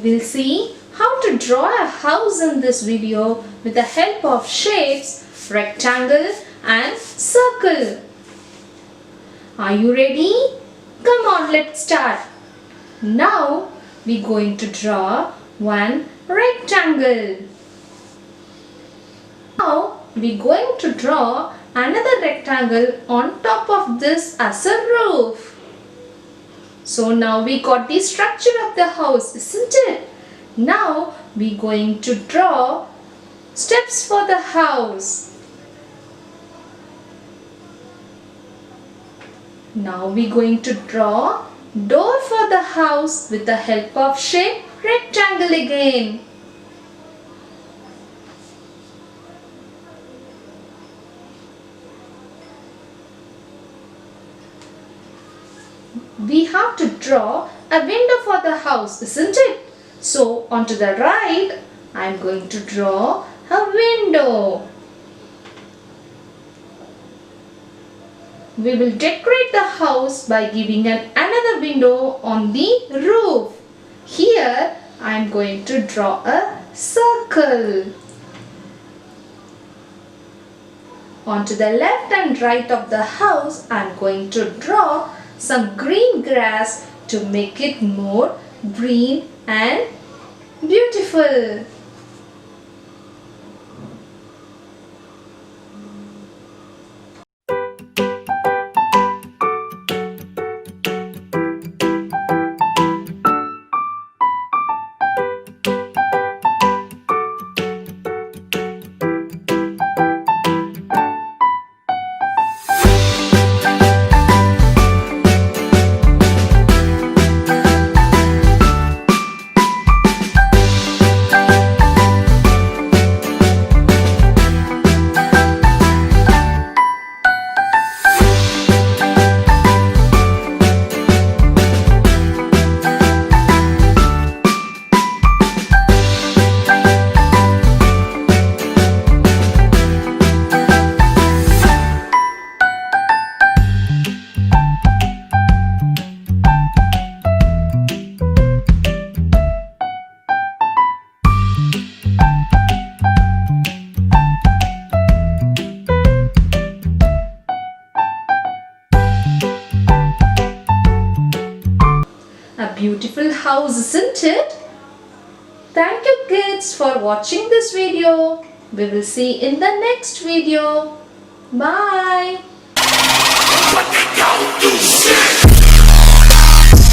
will see how to draw a house in this video with the help of shapes, rectangle and circle. Are you ready? Come on, let's start. Now we're going to draw one rectangle. Now we're going to draw another rectangle on top of this as a roof. So now we got the structure of the house, isn't it? Now we're going to draw steps for the house. Now we're going to draw door for the house with the help of shape rectangle again. We have to draw a window for the house, isn't it? So onto the right, I am going to draw a window. We will decorate the house by giving another window on the roof. Here I am going to draw a circle. Onto the left and right of the house, I am going to draw some green grass to make it more green and beautiful. A beautiful house, isn't it? Thank you kids for watching this video. We will see in the next video. Bye.